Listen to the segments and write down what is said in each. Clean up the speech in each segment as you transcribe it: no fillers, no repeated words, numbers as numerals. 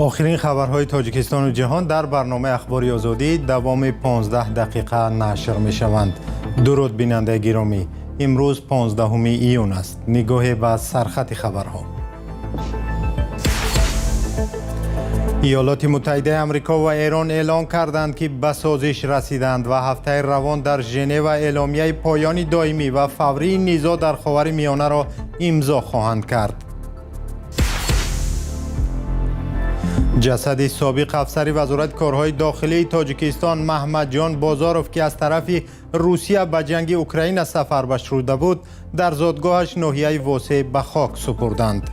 آخرین خبرهای تاجیکستان و جهان در برنامه اخباری آزادی دوام 15 دقیقه نشر می شوند. درود بیننده گرامی، امروز 15 ایون است. نگاه به سرخط خبرها. ایالات متحده آمریکا و ایران اعلام کردند که به سازش رسیدند و هفته روان در ژنو اعلامیه پایان دائمی و فوری نزاع در خاورمیانه را امضا خواهند کرد. جسد سابق افسر وزارت کارهای داخلی تاجیکستان محمد جان بازاروف که از طرف روسیه به جنگ اوکراین سفر شده بود، در زادگاهش ناحیه واسع به خاک سپردند.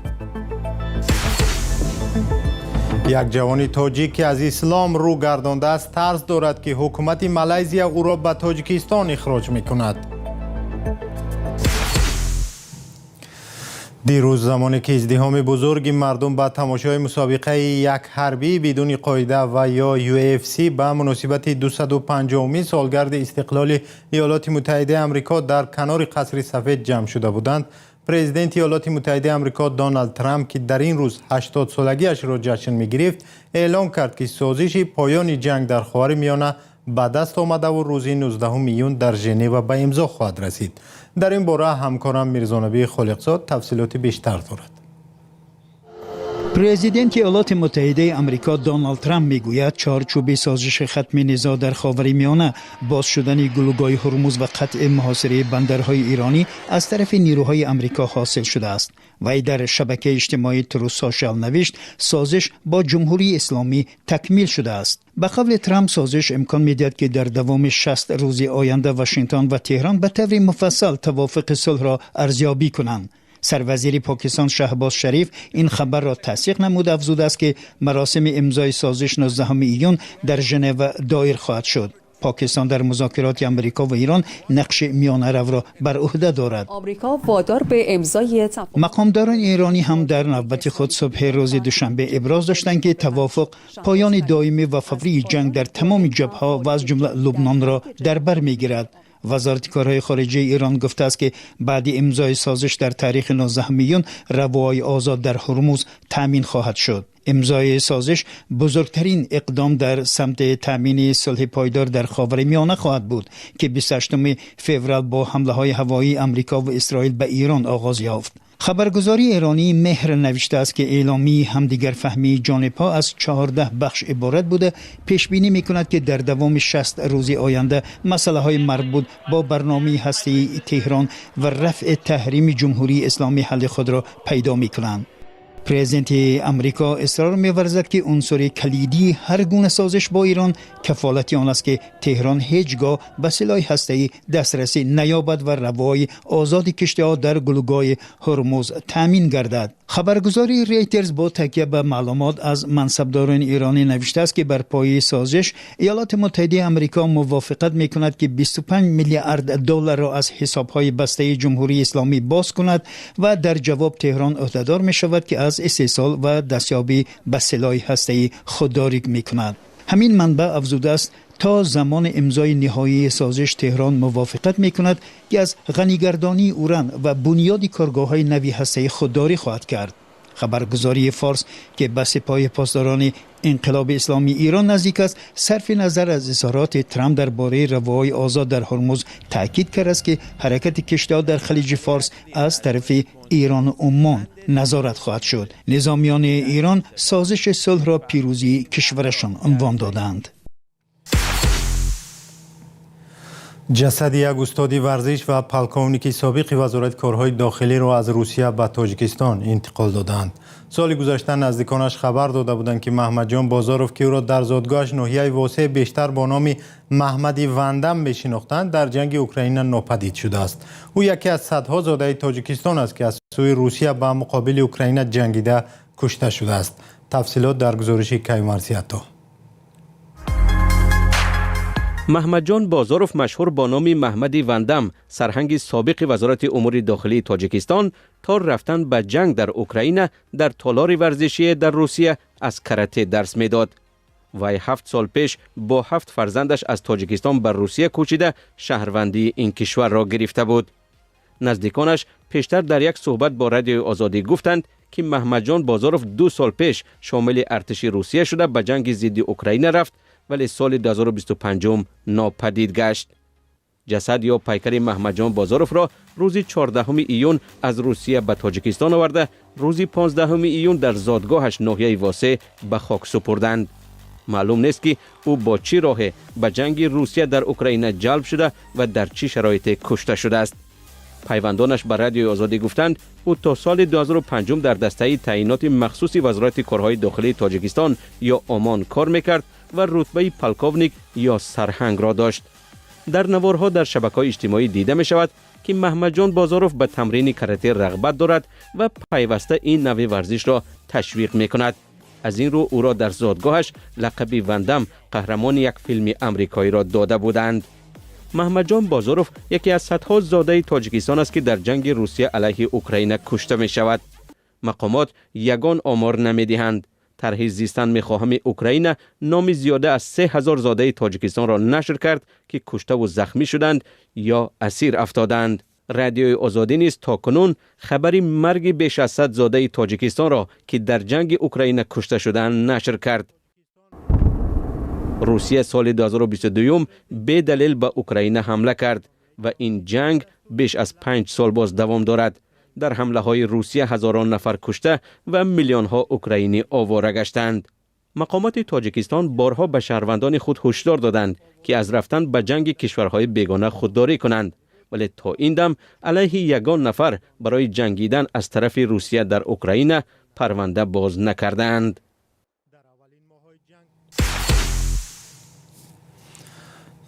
یک جوان تاجیک که از اسلام رو گردانده است ترس دارد که حکومت مالزیا او را به تاجیکستان اخراج می‌کند. دیروز زمانی که ازدحام بزرگی مردم به تماشای مسابقه یک حربی بدون قاعده و یا UFC به مناسبت 250مین سالگرد استقلال ایالات متحده آمریکا در کنار قصر سفید جمع شده بودند، پرزیدنت ایالات متحده آمریکا دونالد ترامپ که در این روز 80 سالگیش را جشن می‌گرفت، اعلام کرد که سازش پایان جنگ در خاورمیانه به دست آمده و روز 19 ایون در ژنو به امضا خواهد رسید. در این باره همکارم میرزانبی خالقزاد تفصیلات بیشتر دارد. پرزیدنت ایالات متحده آمریکا دونالد ترامپ میگوید چارچوب سازش ختم نزاع در خاورمیانه، باز شدن گلوگاه هرمز و قطع محاصره بندرهای ایرانی از طرف نیروهای آمریکا حاصل شده است. وی در شبکه اجتماعی تروث سوشال نوشت سازش با جمهوری اسلامی تکمیل شده است. به قول ترامپ سازش امکان میدهد که در دوام 60 روز آینده واشنگتن و تهران به طور مفصل توافق صلح را ارزیابی کنند. سروزیر پاکستان شهباز شریف این خبر را تصدیق نمود، افزوده است که مراسم امضای سازش 19 ایون در ژنو دایر خواهد شد. پاکستان در مذاکرات آمریکا و ایران نقش میانه‌رو را بر عهده دارد. آمریکا وادار به امضای مقامداران ایرانی هم در نوبت خود صبح روز دوشنبه ابراز داشتند که توافق پایان دائمی و فوری جنگ در تمام جبهه‌ها و از جمله لبنان را در بر می‌گیرد. وزارت کارهای خارجه ایران گفته است که بعد امضای سازش در تاریخ 19 ایون رواهای آزاد در هرمز تامین خواهد شد. امضای سازش بزرگترین اقدام در سمت تامین صلح پایدار در خاورمیانه خواهد بود که 28 فوریه با حمله‌های هوایی آمریکا و اسرائیل به ایران آغاز یافت. خبرگزاری ایرانی مهر نوشته است که اعلامی همدیگر فهمی جانب‌ها از 14 بخش عبارت بوده. پیش بینی می‌کند که در دوام 60 روز آینده مسائل مربوط با برنامه هسته‌ای تهران و رفع تحریم جمهوری اسلامی حل خود را پیدا می‌کنند. پرزیدنت آمریکا اصرار می‌ورزد که عنصر کلیدی هر گونه سازش با ایران کفالت آن است که تهران هیچگاه به سلاح هسته‌ای دسترسی نیابد و روای آزاد کشتی‌ها در گلوگاه هرمز تامین گردد. خبرگزاری ریترز با تکیه به معلومات از منصبداران ایرانی نوشته است که بر پایه سازش ایالات متحده آمریکا موافقت می‌کند که 25 میلیارد دلار را از حساب‌های بسته جمهوری اسلامی باز کند و در جواب تهران عهده‌دار می‌شود که از استحصال و دستیابی به سلاح هسته‌ای خودداری می‌کند. همین منبع افزوده است تا زمان امضای نهایی سازش تهران موافقت می‌کند که از غنیگردانی اوران و بنیاد کارگاه‌های نوی هسته‌ای خودداری خواهد کرد. خبرگزاری فارس که به سپاه پاسداران انقلاب اسلامی ایران نزدیک است، صرف نظر از اظهارات ترامپ درباره رواهای آزاد در هرمز تاکید کرده است که حرکت کشتی‌ها در خلیج فارس از طرف ایران و عمان نظارت خواهد شد. نظامیان ایران سازش صلح را پیروزی کشورشان عنوان دادند. جسد یک استاد ورزش و پلکونیک سابق وزارت کارهای داخلی را از روسیه به تاجیکستان انتقال دادند. سال گذشته نزدیکانش خبر داده بودند که محمد جان بازاروف که او را در زادگاهش ناحیه واسع بیشتر با نام محمدی وندم می‌شناختند، در جنگ اوکراین ناپدید شده است. او یکی از صدها زاده تاجیکستان است که از سوی روسیه به مقابل اوکراین جنگیده کشته شده است. تفصیلات در گزارش کیمارسیاتا. محمد جان بازاروف مشهور با نام محمدی وندم، سرهنگ سابق وزارت امور داخلی تاجیکستان، تا رفتن به جنگ در اوکراین در تالار ورزشی در روسیه از کراته درس میداد. وی 7 سال پیش با 7 فرزندش از تاجیکستان بر روسیه کوچیده شهروندی این کشور را گرفته بود. نزدیکانش پیشتر در یک صحبت با رادیو آزادی گفتند که محمدجان بازاروف 2 سال پیش شامل ارتش روسیه شده به جنگ ضد اوکراین رفت ولی سال 2025 ناپدید گشت. جسد یا پیکر محمدجان بازاروف را روز 14 ایون از روسیه به تاجیکستان آورده، روز 15 ایون در زادگاهش ناحیه واسه به خاک سپردند. معلوم نیست که او با چی راه به جنگ روسیه در اوکراین جلب شده و در چه شرایط کشته شده است. پیوندانش به رادیوی آزادی گفتند او تا سال 2005 در دسته تعیینات مخصوصی وزارت کارهای داخلی تاجیکستان یا آمان کار میکرد و رتبه پلکاونیک یا سرهنگ را داشت. در نوارها در شبکه‌های اجتماعی دیده می شود که محمدجان بازاروف به تمرین کاراته رغبت دارد و پیوسته این نوع ورزش را تشویق می کند. از این رو او را در زادگاهش لقب وندم قهرمان یک فیلم امریکایی را داده بودند. محمدجان بازاروف یکی از صدها زاده تاجیکستان است که در جنگ روسیه علیه اوکراین کشته می شود. مقامات یگان آمار نمی دهند. طرح زیستن میخواهم اوکراین نام زیاده از 3000 زاده تاجیکستان را نشر کرد که کشته و زخمی شدند یا اسیر افتادند. رادیوی آزادی نیز تاکنون خبری مرگ بیش از 100 زاده تاجیکستان را که در جنگ اوکراین کشته شدند نشر کرد. روسیه سال 2022 به دلیل به اوکراین حمله کرد و این جنگ بیش از 5 سال باز دوام دارد. در حمله های روسیه هزاران نفر کشته و میلیون ها اوکراینی آواره گشتند. مقامات تاجیکستان بارها به شهروندان خود هشدار دادند که از رفتن به جنگ کشورهای بیگانه خودداری کنند، ولی تا این دم علیه یگان نفر برای جنگیدن از طرف روسیه در اوکراین پرونده باز نکردند.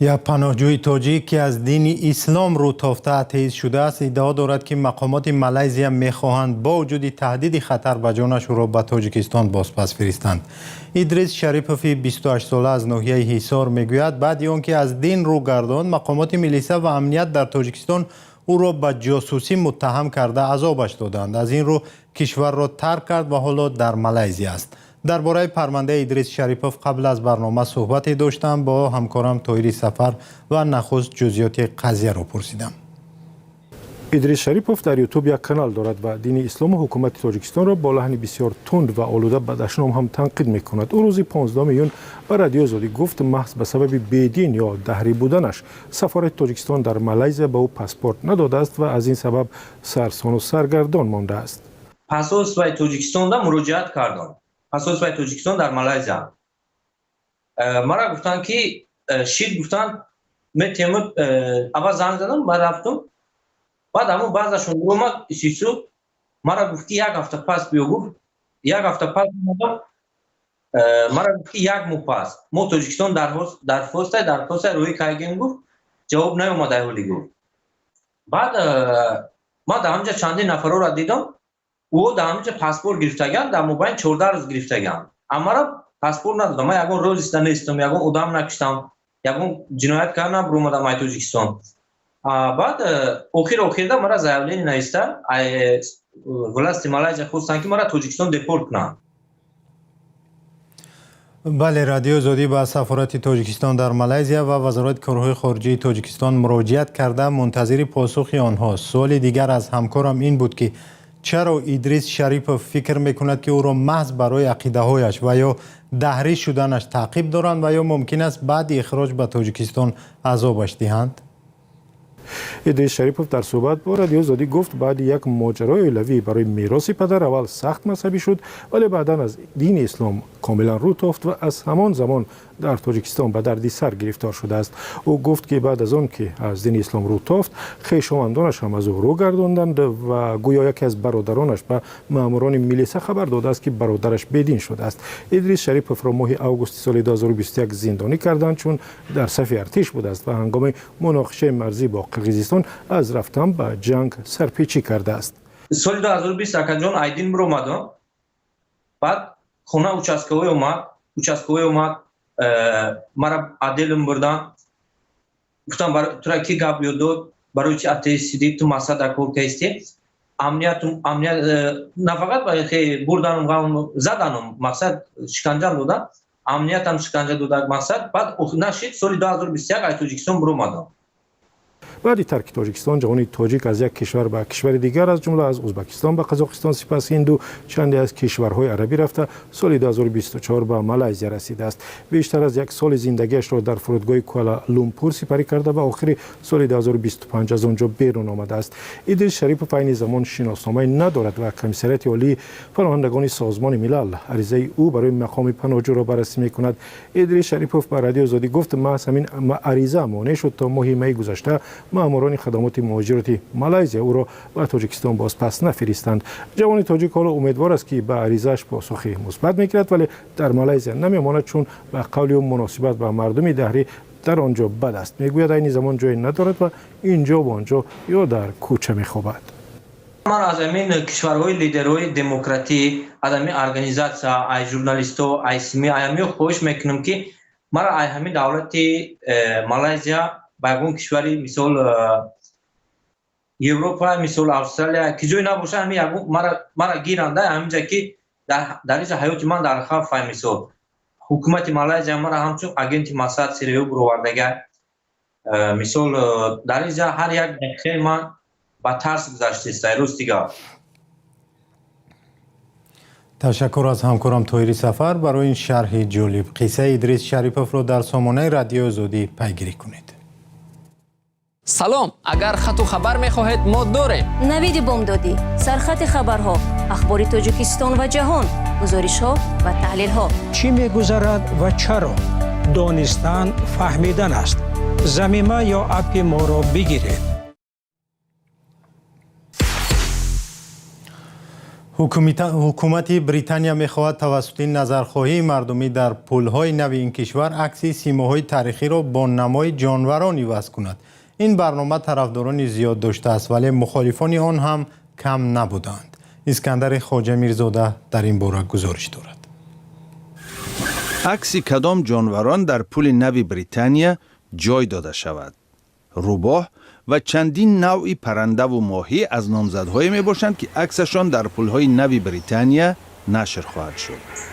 یا پناهجوی تاجیک که از دین اسلام رو تافته اتئیست شده است ادعا دارد که مقامات مالزیا میخواهند با وجود تهدید خطر به جانش او را به تاجیکستان بازپس فرستند. ادریس شریپوفی 28 ساله از ناحیه حصار میگوید بعد آنکه از دین رو گرداند مقامات ملیسا و امنیت در تاجیکستان او را به جاسوسی متهم کرده عذابش دادند. از این رو کشور را ترک کرد و حالا در مالزیا است. درباره پرونده ادریس شریپوف قبل از برنامه صحبتی داشتم با همکارم طاهری سفر و نخست جزئیات قضیه را پرسیدم. ادریس شریپوف در یوتیوب یک کانال دارد و دین اسلام و حکومت تاجیکستان را با لحن بسیار تند و آلوده به دشنام هم تنقید میکند. او روز 15 میون به رادیو آزادی گفت محض به سبب بیدین یا دهری بودنش سفارت تاجیکستان در مالزیا به او پاسپورت نداده است و از این سبب سرسان و سرگردان مانده است. پاسپورت و تاجیکستان را مراجعت کردم. پاسپورت و تاجیکستان در مالزیا مرا گفتن که شید گفتن میتونم اول زنگ زدم بعد رفتم بعد همون بعضشون اومد سیسو مرا گفتی یک هفته پس بیا گفت یک هفته پس مرا گفتی یک ماه پس ما تاجیکستان درخواست روی کایگین گفت جواب نیومده ولی گفت بعد ما در همجا چندین نفر را دیدم او در همجا پاسپورت گرفتگان در مبین 14 روز گرفتگان اما را پاسپورت ندادم. من یگون روز است نیستم یگون ادام نکشتم یگون جنایت کردم برو اومدم ای تاجیکستان. بعد اخیر دا مرا زایولین نیسته ولایت مالزیا خواستن که مرا تاجیکستان دپورت کنن. بله، رادیو آزادی با سفارت تاجیکستان در مالزیا و وزارت کارهای خارجه تاجیکستان مراجعت کرده منتظر پاسخ آنها. سوال دیگر از همکارم این بود که چرا ادریس شریپوف فکر میکند که او را محض برای عقیده هایش و یا دهری شدنش تعقیب دارند و یا ممکن است بعد اخراج به تاجیکستان عذابش دهند؟ ادریس شریپوف در صحبت با رادیو آزادی گفت بعد یک ماجرای علوی برای میراث پدر اول سخت مذهبی شد ولی بعدا از دین اسلام کاملا رو تافت و از همان زمان در تاجیکستان به دردسر گرفتار شده است. او گفت که بعد از آن که از دین اسلام رو تافت خویشاوندانش هم از او رو گرداندند و گویا یکی از برادرانش به ماموران ملیسا خبر داده است که برادرش بدین شده است. ادریس شریپوف را ماه اوگوست سال 2021 زندانی کردند چون در صف ارتش بوده است و هنگام مناقشه مرزی با قرقیزستان از رفتن به جنگ سرپیچی کرده است. سال 2020 اکجان ایدین برو اومدم بعد خونه участковый اومد مرا عدلم بردن گفتم برای تو را کی گپ یاد برای چی اتیست سیدی تو مسا در کور کیستی امنیت نه فقط برای بردنم غم زدنم مقصد شکنجه دادن امنیت هم شکنجه دادن مقصد بعد نشید سال 2021 تاجیکستان برو اومدم. بعد ترک تاجیکستان جوان تاجیک از یک کشور به کشور دیگر از جمله از ازبکستان به قزاقستان سپس هند و چندی از کشورهای عربی رفته سال 2024 به مالزی رسیده است. بیشتر از یک سال زندگیش را در فرودگاه کوالالامپور سپری کرده و آخر سال 2025 از آنجا بیرون آمده است. ادریس شریپوف این زمان شناسنامه ندارد و کمیسریت عالی پناهندگان سازمان ملل عریضه او برای مقام پناهجو را بررسی می‌کند. ادریس شریپوف به رادیو آزادی گفت محض همین عریضه مانع شد تا ماه می گذشته ماموران خدمات مهاجرتی مالزی او را به تاجیکستان باز پس نفرستند. جوان تاجیک حالا امیدوار است که به عریضه‌اش پاسخی مثبت می‌گیرد ولی در مالزی نمی‌ماند چون به قول او مناسبت با مردم دهری در آنجا بد است. میگوید این زمان جایی ندارد و اینجا و آنجا یا در کوچه می‌خوابد. من از این کشورهای لیدرهای دموکراتی از این ارگانیزاسیون ای ژورنالیست‌ها ای سیمی ای خوش میکنم که مرا ای همین دولت مالزیا با اون کشوری مثل اروپا مثل استرالیا که جای نباشه همین مرا گیرنده همینجا که در اینجا حیات من در خوف مثل حکومت مالزیا مرا همچون اگنت ماساد سریو برآوردگی مثل در اینجا هر یک دقیقه من با ترس گذشته است روز دیگه. تشکر از همکارم طاهری سفر برای این شرح جالب. قصه ادریس شریپوف رو در سامانه رادیو آزادی پیگیری کنید. سلام، اگر خط و خبر می‌خواهید ما داریم. نوید بامدادی، سرخط خبرها، اخبار تاجیکستان و جهان، گزارش‌ها و تحلیل‌ها. چی می‌گذرد و چرا؟ دانستن فهمیدن است. ضمیمه یا اپ ما را بگیرید. حکومت بریتانیا می‌خواهد توسط نظرخواهی مردمی در پل‌های نو این کشور عکس سیماهای تاریخی را با نمای جانورانی وضع کند. این برنامه طرفداران زیاد داشته است ولی مخالفان آن هم کم نبودند. اسکندر خواجه میرزاده در این باره گزارش دارد. عکس کدام جانوران در پل نو بریتانیا جای داده شود. روباه و چندین نوع پرنده و ماهی از نامزدهای می باشند که عکسشان در پل‌های نو بریتانیا نشر خواهد شد.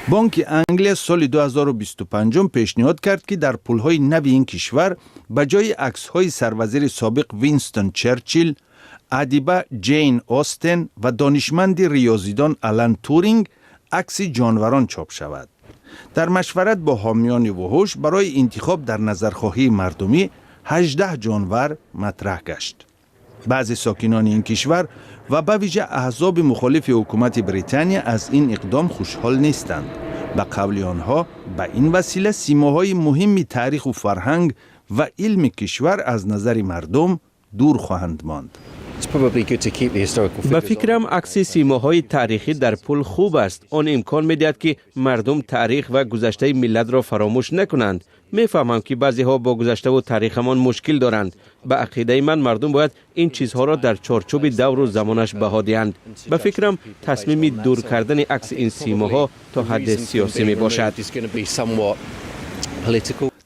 بانک انگلیس سال 2025 پیشنهاد کرد که در پل‌های نو این کشور به جای عکس‌های سروزیر سابق وینستون چرچیل، ادیبه جین آستن و دانشمند ریاضیدان آلن تورینگ عکس جانوران چاپ شود. در مشورت با حامیان وحوش برای انتخاب در نظرخواهی مردمی 18 جانور مطرح گشت. بعضی ساکنان این کشور و به ویژه احزاب مخالف حکومت بریتانیا از این اقدام خوشحال نیستند. به قول آنها به این وسیله سیماهای مهم تاریخ و فرهنگ و علم کشور از نظر مردم دور خواهند ماند. به فکرم عکس سیماهای تاریخی در پل خوب است. آن امکان می‌دهد که مردم تاریخ و گذشته ملت را فراموش نکنند. میفهمم که بعضی ها با گذشته و تاریخمان مشکل دارند. به عقیده من مردم باید این چیزها را در چارچوب دور و زمانش بها دهند. به فکرم تصمیم دور کردن عکس این سیماها تا حد سیاسی می باشد.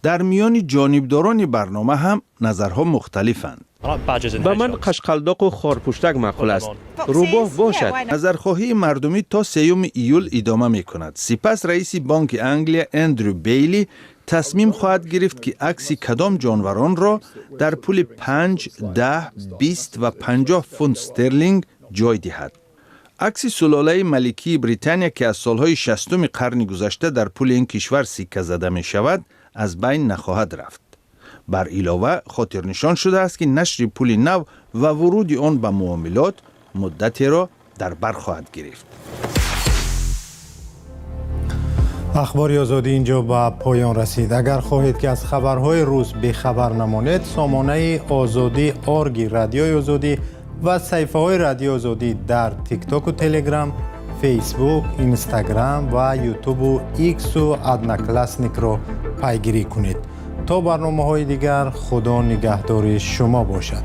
در میان جانبداران برنامه هم نظرها مختلفند. به من قشقلداق و خارپشتک معقول است. روباه باشد. نظرخواهی مردمی تا 3 ایول ادامه می کند. سپس رئیس بانک انگلیا اندرو بیلی تصمیم خواهد گرفت که عکس کدام جانوران را در پول 5، 10، 20 و 50 فونت استرلینگ جای دهد. عکس سلاله ملکی بریتانیا که از سالهای 60 قرن گذشته در پول این کشور سکه زده می شود از بین نخواهد رفت. بر علاوه خاطر نشان شده است که نشر پول نو و ورود آن به معاملات مدتی را در بر خواهد گرفت. اخبار آزادی اینجا به پایان رسید. اگر خواهید که از خبرهای روز بی‌خبر نمانید، سامانه آزادی آرگی رادیو آزادی و صفحه های رادیو آزادی در تیک تاک و تلگرام، فیسبوک، اینستاگرام و یوتیوب و ایکس و ادناکلاسنیک را پیگیری کنید. تا برنامه های دیگر، خدا نگهدار شما باشد.